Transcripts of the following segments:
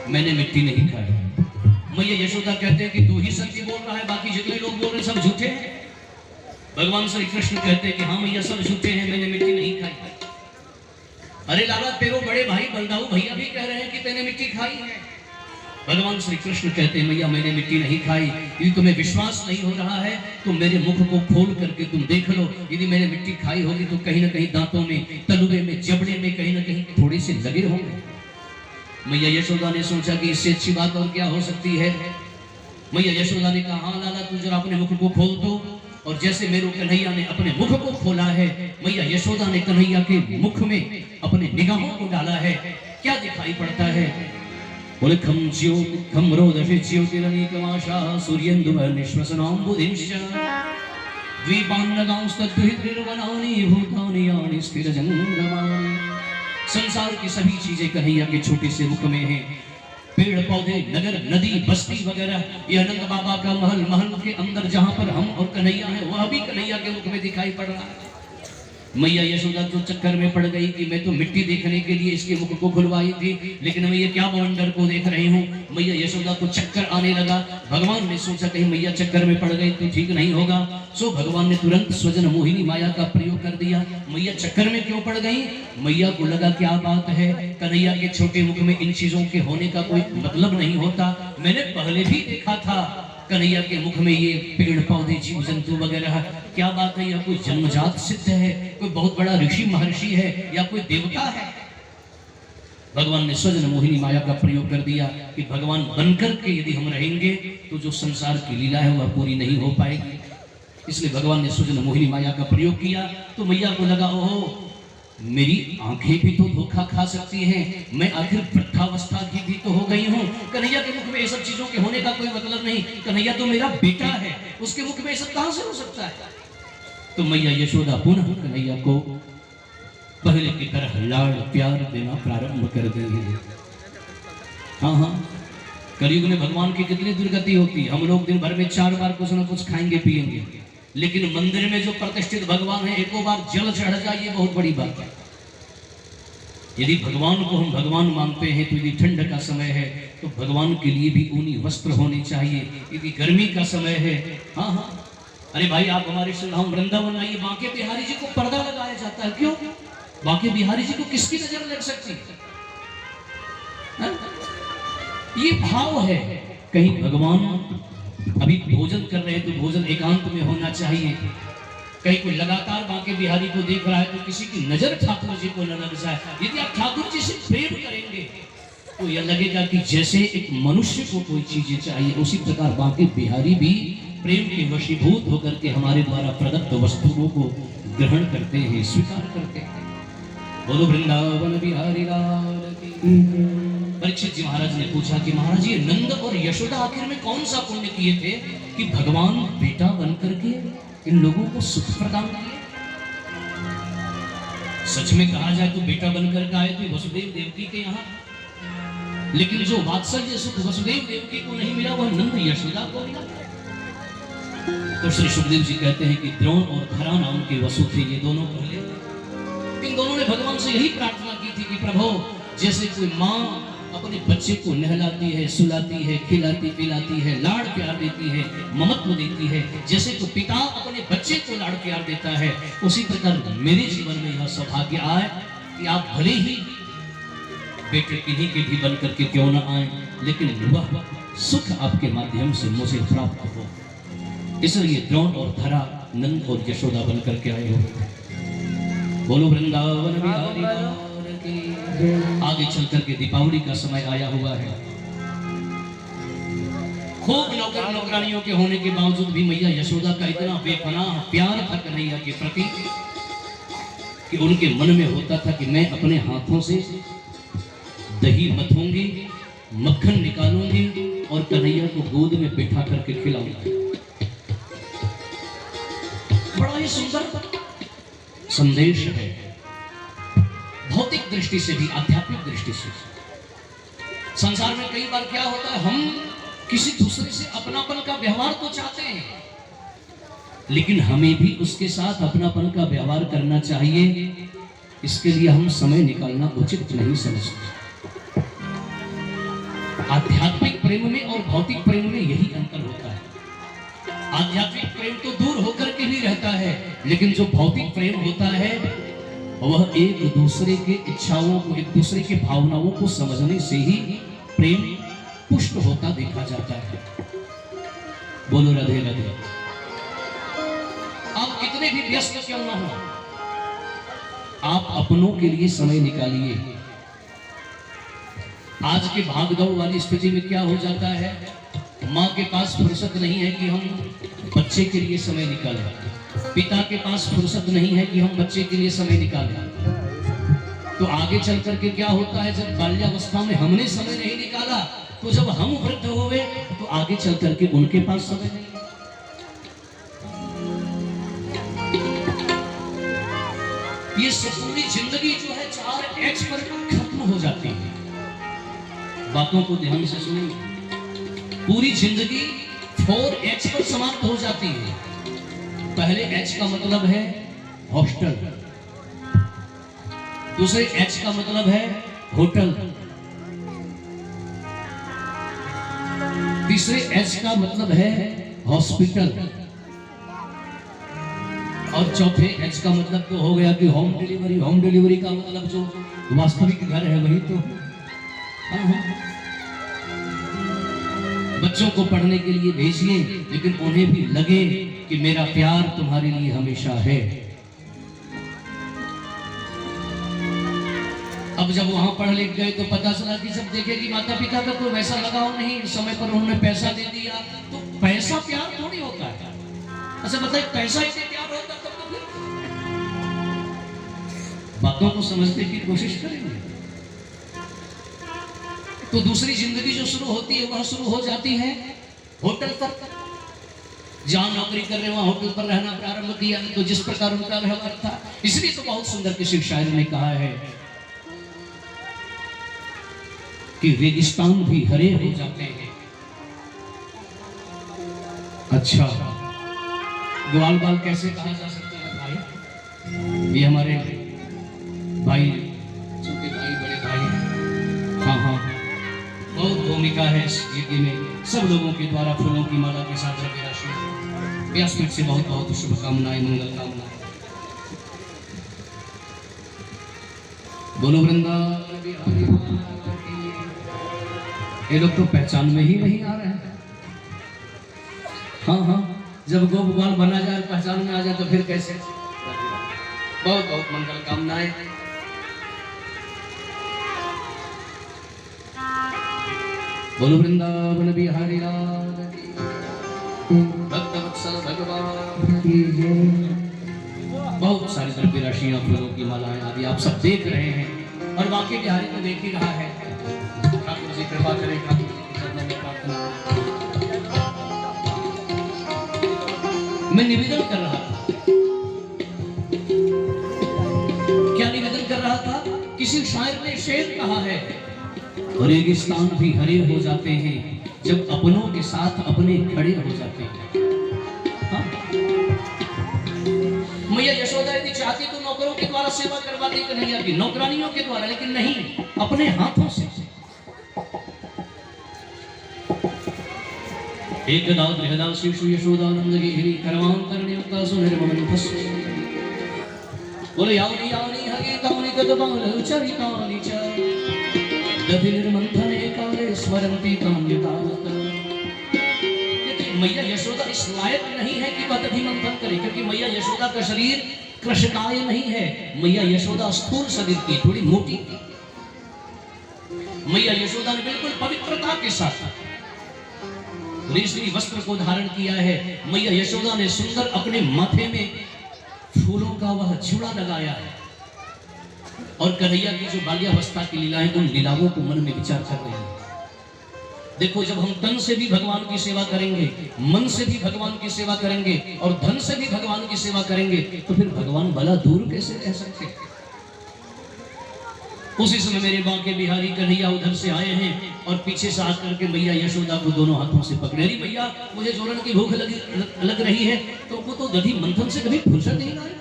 मैंने मिट्टी नहीं खाई। मैया यशोदा कहते हैं कि तू ही सत्य बोल रहा है, बाकी जितने लोग बोल रहे हैं सब झूठे हैं। भगवान श्री कृष्ण कहते हैं कि हाँ मैया सब झूठे हैं, मैंने मिट्टी नहीं खाई। अरे लाला तेरे बड़े भाई बलदाऊ भैया भी कह रहे हैं कि तूने मिट्टी खाई है। भगवान श्री कृष्ण कहते हैं मैया मैंने मिट्टी नहीं खाई। यदि तुम्हें विश्वास नहीं हो रहा है तो मेरे मुख को खोल करके तुम देख लो। यदि मैंने मिट्टी खाई होगी तो कहीं ना कहीं दांतों में, तलुबे में, जबड़े में कहीं ना कहीं थोड़े से लगे होंगे। मैया यशोदा ने सोचा कि इससे अच्छी बात और क्या हो सकती है। मैया यशोदा ने कहा हाँ लाला तू जरा अपने मुख को खोल दो। और जैसे मेरे कन्हैया ने अपने मुख को खोला है, मैया यशोदा ने कन्हैया के मुख में अपने निगाहों को डाला है। क्या दिखाई पड़ता है? बोले खम ज्योति खम रोदशे ज्योतिरनीकमाशा सूर्येन्दुवर्निश्वसनाम्बुधिंश्च द्वीपान्नगांस्तद्विहित्रिर्वनानि भूतानि यानि स्थिरजङ्गमानि। संसार की सभी चीजें कन्हैया के छोटे से मुख में हैं। पेड़ पौधे, नगर, नदी, बस्ती वगैरह, यह नंद बाबा का महल, महल के अंदर जहां पर हम और कन्हैया है वह भी कन्हैया के मुख में दिखाई पड़ रहा है। मैया यशोदा तो चक्कर में पड़ गई कि मैं तो मिट्टी देखने के लिए इसके मुख को खुलवाई थी, लेकिन मैं ये क्या बवंडर को देख रही हूँ। मैया यशोदा को चक्कर आने लगा। भगवान ने सोचा कहीं मैया चक्कर में पड़ गई तो ठीक नहीं होगा। सो भगवान ने तुरंत स्वजन मोहिनी माया का प्रयोग कर दिया। मैया चक्कर में क्यों पड़ गई? मैया को लगा क्या बात है, कन्हैया के छोटे मुख में इन चीजों के होने का कोई मतलब नहीं होता। मैंने पहले भी देखा था कन्हैया के मुख में ये पेड़ पौधे, जीव जंतु वगैरह। क्या बात है, यह कोई जन्मजात सिद्ध है, कोई बहुत बड़ा ऋषि महर्षि है या कोई देवता है? भगवान ने स्वजन मोहिनी माया का प्रयोग कर दिया कि भगवान बनकर के यदि हम रहेंगे तो जो संसार की लीला है वह पूरी नहीं हो पाएगी। इसलिए भगवान ने स्वजन मोहिनी माया का प्रयोग किया। तो मैया को लगा ओहो मेरी आंखें भी तो धोखा खा सकती हैं, मैं आखिर वृद्धावस्था की भी तो हो गई हूँ। कन्हैया के मुख में ये सब चीजों के होने का कोई मतलब नहीं। कन्हैया तो मेरा बेटा है, उसके मुख में ये सब कहां से हो सकता है? तो मैया यशोदा पुनः कन्हैया को पहले की तरह लाड़ प्यार देना प्रारंभ कर देंगे। हाँ हाँ, कलयुग में भगवान की कितनी दुर्गति होती है। हम लोग दिन भर में 4 बार कुछ ना कुछ खाएंगे पिएंगे, लेकिन मंदिर में जो प्रतिष्ठित भगवान है एको बार जल चढ़ जाए ये बहुत बड़ी बात है। यदि भगवान को हम भगवान मानते हैं तो यदि ठंड का समय है तो भगवान के लिए भी ऊनी वस्त्र होने चाहिए। यदि गर्मी का समय है, हाँ हाँ, अरे भाई आप हमारे श्रीधाम वृंदावन आइए, बांके बिहारी जी को पर्दा लगाया जाता है। क्यों? बांके बिहारी जी को किसकी नजर लग सकती है? ये भाव है। कहीं भगवान अभी भोजन कर रहे हैं तो भोजन एकांत में होना चाहिए। कहीं कोई लगातार बांके बिहारी को देख रहा है तो किसी की नजर ठाकुर जी को न लग जाए। यदि आप ठाकुर जी से प्रेम करेंगे तो यह लगेगा कि जैसे एक मनुष्य को कोई चीजें चाहिए उसी प्रकार बांके बिहारी भी प्रेम के वशीभूत होकर के हमारे द्वारा प्रदत्त वस्तुओं को ग्रहण करते हैं, स्वीकार करते हैं। बोलो वृंदावन बिहारी लाल की। परीक्षित जी महाराज ने पूछा कि महाराज ये नंद और यशोदा आखिर में कौन सा पुण्य किए थे कि भगवान बेटा बनकर के इन लोगों को सुख प्रदान किए? सच में कहा जाए तो बेटा बनकर के आए थे वसुदेव देवकी के यहाँ, लेकिन जो वात्सल्य सुख वसुदेव देवकी को नहीं मिला वह नंद यशोदा को मिला। तो श्री सुखदेव जी कहते हैं कि द्रोण और धरा नाम के वसु थे, ये दोनों पहले। इन दोनों ने भगवान से यही प्रार्थना की थी कि प्रभु जैसे कोई माँ अपने बच्चे को नहलाती है, सुलाती है, खिलाती पिलाती है, लाड़ प्यार देती है, ममत्व देती है, जैसे तो पिता अपने बच्चे को लाड़ प्यार देता है, उसी प्रकार मेरे जीवन में यह सौभाग्य आए कि आप भले ही बेटे किन्हीं के भी बन करके क्यों न आए, लेकिन वह सुख आपके माध्यम से मुझे प्राप्त हो। इसलिए द्रोण और धरा नंद और यशोदा बन करके आए हो। बोलो वृंदावन बिहारी लाल की। आगे चल करके दीपावली का समय आया हुआ है। खूब नौकर नौकरानियों के होने के बावजूद भी मैया यशोदा का इतना बेपनाह प्यार था कन्हैया के प्रति कि उनके मन में होता था कि मैं अपने हाथों से दही मथूंगी, मक्खन निकालूंगी और कन्हैया को गोद में बिठा करके खिलाऊंगी। बड़ा ही सुंदर संदेश है, भौतिक दृष्टि से भी आध्यात्मिक दृष्टि से। संसार में कई बार क्या होता है, हम किसी दूसरे से अपनापन का व्यवहार तो चाहते हैं, लेकिन हमें भी उसके साथ अपनापन का व्यवहार करना चाहिए। इसके लिए हम समय निकालना उचित नहीं समझते। आध्यात्मिक प्रेम में और भौतिक प्रेम में यही अंतर होता है। आध्यात्मिक प्रेम तो दूर होकर के भी रहता है, लेकिन जो भौतिक प्रेम होता है वह एक दूसरे के इच्छाओं को, एक दूसरे की भावनाओं को समझने से ही प्रेम पुष्ट होता देखा जाता है। बोलो राधे राधे। आप कितने भी व्यस्त क्यों ना हो, आप अपनों के लिए समय निकालिए। आज के भागदौड़ वाली स्थिति में क्या हो जाता है, माँ के पास फुर्सत नहीं है कि हम बच्चे के लिए समय निकालें, पिता के पास फुर्सत नहीं है कि हम बच्चे के लिए समय निकालें। तो आगे चल करके क्या होता है, जब बाल्यावस्था में हमने समय नहीं निकाला, तो जब हम वृद्ध हुए तो आगे चल करके उनके पास समय नहीं। ये पूरी जिंदगी जो है 4H पर खत्म हो जाती है। बातों को ध्यान से सुनिए। पूरी जिंदगी 4H पर समाप्त हो जाती है। पहले H का मतलब है हॉस्टल, दूसरे H का मतलब है होटल, तीसरे H का मतलब है हॉस्पिटल, और चौथे H का मतलब तो हो गया कि होम डिलीवरी। होम डिलीवरी का मतलब जो वास्तविक घर है वही तो। बच्चों को पढ़ने के लिए भेजिए, लेकिन उन्हें भी लगे कि मेरा प्यार तुम्हारे लिए हमेशा है। अब जब वहां पढ़ लिख गए तो पता चला कि जब देखे कि माता पिता का कोई वैसा लगाव नहीं, समय पर उन्होंने पैसा दे दिया, तो पैसा प्यार थोड़ी होता है। अच्छा बताइए, पैसा इसे प्यार होता तब तो फिर बातों को समझने की कोशिश करेंगे। तो दूसरी जिंदगी जो शुरू होती है वह शुरू हो जाती है होटल पर। जहां नौकरी कर रहे वहां होटल पर रहना प्रारंभ किया, तो जिस प्रकार उनका व्यवहार था, इसलिए तो बहुत सुंदर किसी शायर ने कहा है कि रेगिस्तान भी हरे हो जाते हैं। अच्छा, ग्वाल बाल कैसे कहा जा सकता है भाई? ये हमारे भाई, छोटे भाई, बड़े भाई, हाँ हाँ, बहुत भूमिका है इस यज्ञ में। सब लोगों के द्वारा फूलों की माला के साथ रवि राशि व्यासपीठ से बहुत बहुत शुभकामनाएं, मंगल कामनाएं। बोलो वृंदावन बिहारी। ये लोग तो पहचान में ही नहीं आ रहे हैं। हाँ हाँ, जब गोपाल बना जाए, पहचान में आ जाए, तो फिर कैसे? बहुत बहुत मंगल कामनाएं। बोलो वृंदावन बिहारी लाल की, भक्तवत्सल भगवान की जय। बहुत सारी द्रव्य राशियां, फूलों की मालाएं आदि आप सब देख रहे हैं, और बाकी बिहारी तो देख ही रहा है। ठाकुर जी कृपा करें, ठाकुर जी की चरणों में प्रार्थना। मैं निवेदन कर रहा था, क्या निवेदन कर रहा था? किसी शायर ने शेर कहा है, रेगिस्तान भी हरे हो जाते हैं जब अपनों के साथ अपने खड़े हो जाते हैं। हाँ? मैया यशोदा यदि चाहती तो नौकरों के द्वारा सेवा करवाती कन्हैया की, नौकरानियों के द्वारा, लेकिन नहीं, अपने हाथों से। एकदा गृहदा शिशु यशोदानंद गिरि करवांतरणियुक्ता सुनिर्ममन्तस्य। बोले यावनि यावनि हगे तानि गतबाल चरितानि च दधि निर्मंथने काले स्वरंती काम्यतावत। मैया यशोदा इस लायक नहीं है कि वह दधि मंथन करे, क्योंकि मैया यशोदा का शरीर कृशकाय नहीं है। मैया यशोदा स्थूल शरीर की, थोड़ी मोटी थी। मैया यशोदा ने बिल्कुल पवित्रता के साथ रेशमी वस्त्र को धारण किया है। मैया यशोदा ने सुंदर अपने माथे में फूलों का वह चूड़ा लगाया है, और कन्हैया की जो बाल्यावस्था की लीलाएं, उन लीलाओं को मन में विचार कर रहे हैं। देखो, जब हम तन से भी भगवान की सेवा करेंगे, मन से भी भगवान की सेवा करेंगे, और धन से भी भगवान की सेवा करेंगे, तो फिर भगवान भला दूर कैसे रह सकते हैं? उसी समय मेरे बांके बिहारी कन्हैया उधर से आए हैं, और पीछे से आकर के मैया यशोदा को दोनों हाथों से पकड़े। अरे भैया, मुझे जोड़न की भूख लग रही है, तो वो तो दधि मंथन से कभी फुर्सत नहीं आई।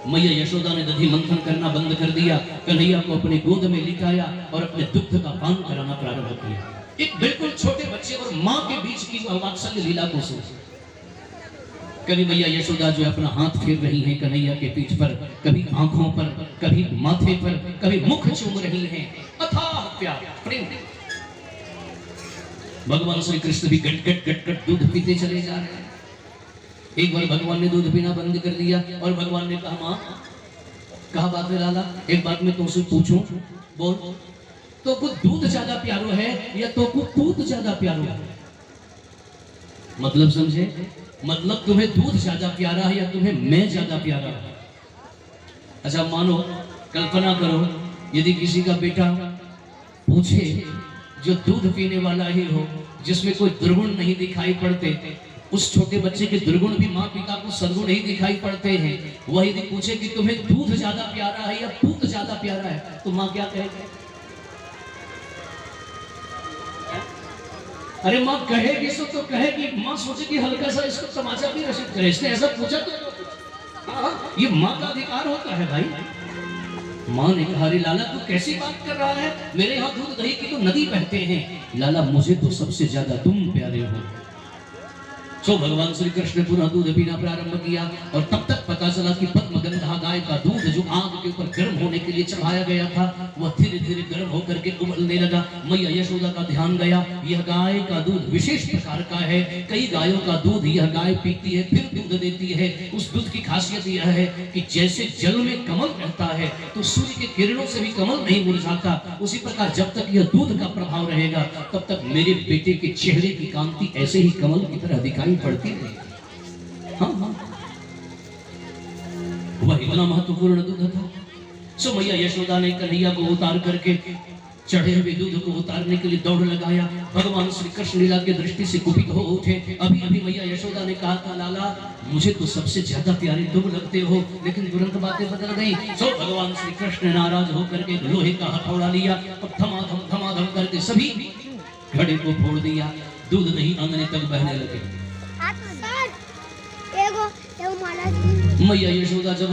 मैया यशोदा ने दधि मंथन करना बंद कर दिया, कन्हैया को अपने गोद में लिटाया और अपने दुग्ध का पान कराना प्रारंभ किया। एक बिल्कुल छोटे बच्चे और माँ के बीच की वात्सल्य लीला को सोच। कभी मैया यशोदा जो अपना हाथ फेर रही हैं कन्हैया के पीठ पर, कभी आंखों पर, कभी माथे पर, कभी मुख चूम रही हैं। अथाह प्यार प्रेम। भगवान श्री कृष्ण भी गट गट गट गट दूध पीते चले जा रहे हैं। एक बार भगवान ने दूध पीना बंद कर दिया और भगवान ने कहा, माँ कहा बात है लाला, एक बात मैं तुमसे पूछूं, बोल, तो को दूध ज्यादा प्यारो है या तो को दूध ज्यादा प्यारो है? मतलब समझे? मतलब तुम्हें दूध ज्यादा प्यारा है या तुम्हें मैं ज्यादा प्यारा है? अच्छा मानो, कल्पना करो, यदि किसी का बेटा पूछे जो दूध पीने वाला ही हो, जिसमें कोई दुर्गुण नहीं दिखाई पड़ते, उस छोटे बच्चे के दुर्गुण भी माँ पिता को सद्गुण ही दिखाई पड़ते हैं, वह यदि पूछे कि तुम्हें दूध ज्यादा प्यारा है या पूत ज्यादा प्यारा है, तो माँ क्या कहेगी? अरे माँ कहेगी सो तो कहेगी, माँ सोचेगी हल्का सा इसको तमाचा भी रसिक करे, इसने ऐसा पूछा तो हाँ, ये माँ का अधिकार होता है भाई। माँ ने कहा, अरे लाला तू कैसी बात कर रहा है, मेरे यहाँ दूध दही की तो नदी बहते हैं, लाला मुझे तो सबसे ज्यादा तुम प्यारे हो। सो भगवान श्री कृष्ण ने पुनः दूध पीना प्रारंभ किया और तब तक पता चला कि पद्मगंधा गाय का दूध जो आग के ऊपर गर्म होने के लिए चढ़ाया गया था, वह धीरे धीरे गर्म होकर के उबलने लगा। मैया यशोदा का ध्यान गया, यह गाय का दूध विशेष प्रकार का है, कई गायों का दूध यह गाय पीती है फिर दूध देती है। उस दूध की खासियत यह है कि जैसे जल में कमल रहता है तो सूर्य के किरणों से भी कमल नहीं मुरझाता, उसी प्रकार जब तक यह दूध का प्रभाव रहेगा तब तक मेरे बेटे के चेहरे की कांति ऐसे ही कमल की तरह दिखाई पड़ती है। हाँ हाँ, वह इतना महत्वपूर्ण दूध था। सो मैया यशोदा ने कन्हैया को उतार करके चढ़े हुए दूध को उतारने के लिए दौड़ लगाया। भगवान श्री कृष्ण लीला की दृष्टि से कुपित हो उठे। अभी अभी मैया यशोदा ने कहा था, लाला मुझे तो सबसे ज्यादा प्यारे तुम लगते हो, लेकिन तुरंत बातें बदल गई। सो भगवान श्री कृष्ण ने नाराज होकर के लोहे का हथौड़ा लिया और धमाधम करके सभी घड़े को फोड़ दिया। दूध दही आंगने तक बहने लगे। मैया यशोदा जब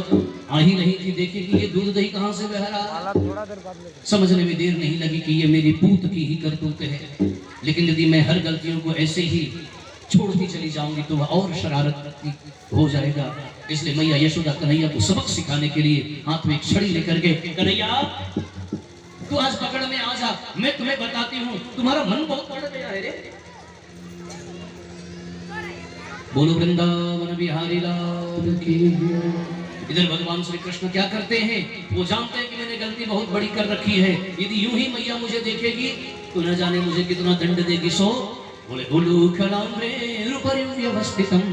आ ही नहीं थी, देखे कि ये दूध दही कहां से बह रहा है। समझने में देर नहीं लगी कि ये मेरी पूत की ही करतूत है, लेकिन यदि मैं हर गलतियों को ऐसे ही छोड़ती चली जाऊंगी तो वह और शरारत हो जाएगा। इसलिए मैया यशोदा कन्हैया को सबक सिखाने के लिए हाथ में एक छड़ी लेकर के, कन्हैया तू आज पकड़ में आ जा, मैं तुम्हें बताती हूँ, तुम्हारा मन बहुत बढ़ गया है रे। बोलो वृंदावन बिहारी लाल की। इधर भगवान श्री कृष्ण क्या करते हैं, वो जानते हैं कि मैंने गलती बहुत बड़ी कर रखी है, यदि यूं ही मैया मुझे देखेगी तो न जाने मुझे कितना दंड देगी। सो बोले उलूखलाम्रे रूपरिं व्यवस्थितं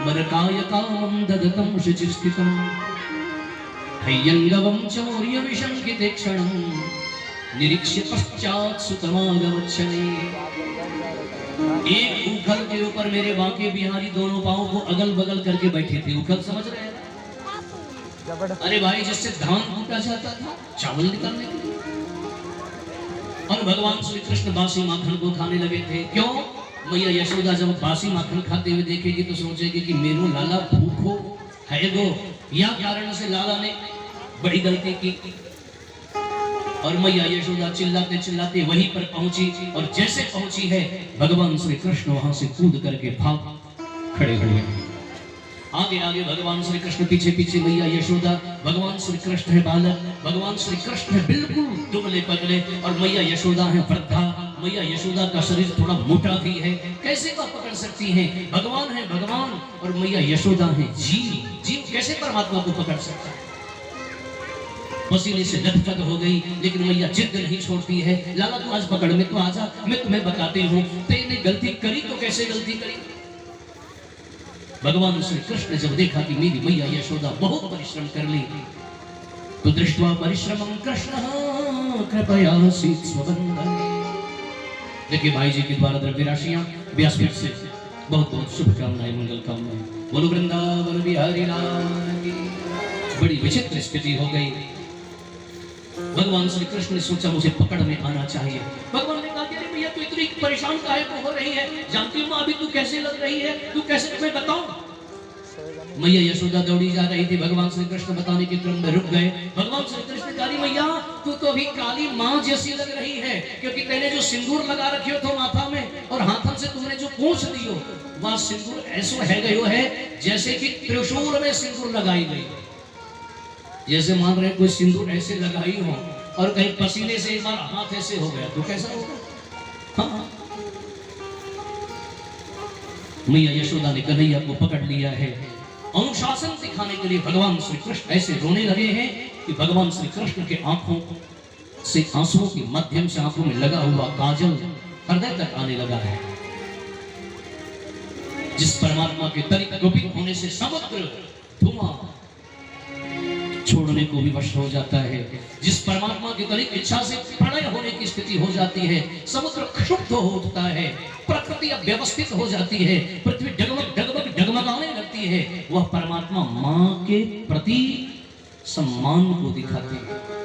मरकायकां ददतं शुचिस्थितं हय्यंगवं चौर्य विशंकिते क्षणं निरीक्ष्य पश्चात् सुतमागमच्छने। एक उखल के ऊपर मेरे बांके बिहारी दोनों पांव को अगल बगल करके बैठे थे। उखल समझ रहे हैं? अरे भाई जिससे धान कूटा जाता था चावल निकालने के लिए। और भगवान श्री कृष्ण बासी माखन को खाने लगे थे। क्यों? मैया यशोदा जब बासी माखन खाते हुए देखेगी तो सोचेगी कि मेरो लाला भूखो है गो, या कारण से लाला ने बड़ी गलती की। और मैया यशोदा चिल्लाते चिल्लाते वहीं पर पहुंची और जैसे पहुंची है भगवान श्री कृष्ण वहां से कूद करके भाग खड़े हो गए। आगे आगे भगवान श्री कृष्ण, पीछे पीछे मैया यशोदा। भगवान श्री कृष्ण है बालक, भगवान श्री कृष्ण है बिल्कुल दुबले पतले और मैया यशोदा है वृद्धा। मैया यशोदा का शरीर थोड़ा मोटा भी है, कैसे वह पकड़ सकती हैं? भगवान है भगवान और मैया यशोदा है जीव। जीव कैसे परमात्मा को पकड़ सकता है? पसीने से लथपथ हो गई, लेकिन मैया जिद नहीं छोड़ती है। लाला तू आज पकड़ में तो आजा, मैं तुम्हें बताती हूँ तेने गलती करी तो कैसे गलती करी। भगवान श्री कृष्ण जब देखा कि मेरी मैया यशोदा बहुत परिश्रम कर ली तो दृष्ट्वा परिश्रमं कृष्ण कृपयासीत् स्वबन्धने। देखिए भाई जी के द्वारा द्रव्य राशियां व्यासपीठ से बहुत बहुत शुभकामनाएं, मंगल कामनाएं। बोलो वृंदावन बिहारी लाल की। बड़ी विचित्र स्थिति हो गई। भगवान श्री कृष्ण ने सोचा मुझे पकड़ में आना चाहिए। भगवान ने कहा कि अरे भैया तू इतनी परेशान काहे को हो रही है, जानती हूँ अभी तू कैसे लग रही है, तू कैसे, मैं बताऊं? मैया यशोदा दौड़ी जा रही थी, भगवान श्री कृष्ण बताने के क्रम में रुक गए। भगवान श्री कृष्ण काली मैया तू तो अभी काली माँ जैसी लग रही है, क्योंकि तेने जो सिंदूर लगा रखियो तो माथा में और हाथन से तुमने जो पूछ दियो वह सिंदूर ऐसा है गयो है जैसे कि त्रिशूल में सिंदूर लगाई गई। जैसे मान रहे कोई सिंदूर ऐसे लगाई हो और कहीं पसीने से एक बार हाथ ऐसे हो गया तो कैसा होगा। हाँ, मैया यशोदा ने कन्हैया को पकड़ लिया है। अनुशासन दिखाने के लिए भगवान श्री कृष्ण ऐसे रोने लगे हैं कि भगवान श्री कृष्ण के आंखों से आंसुओं के माध्यम से आंखों में लगा हुआ काजल हृदय तक आने लगा है। जिस परमात्मा के तनिक कुपित होने से समुद्र धुआं छोड़ने को भी वश हो जाता है, जिस परमात्मा की तनिक इच्छा से प्रलय होने की स्थिति हो जाती है, समुद्र क्षुब्ध हो उठता है, प्रकृति अव्यवस्थित हो जाती है, पृथ्वी डगमग डगमग डगमगाने लगती है, वह परमात्मा मां के प्रति सम्मान को दिखाते हैं।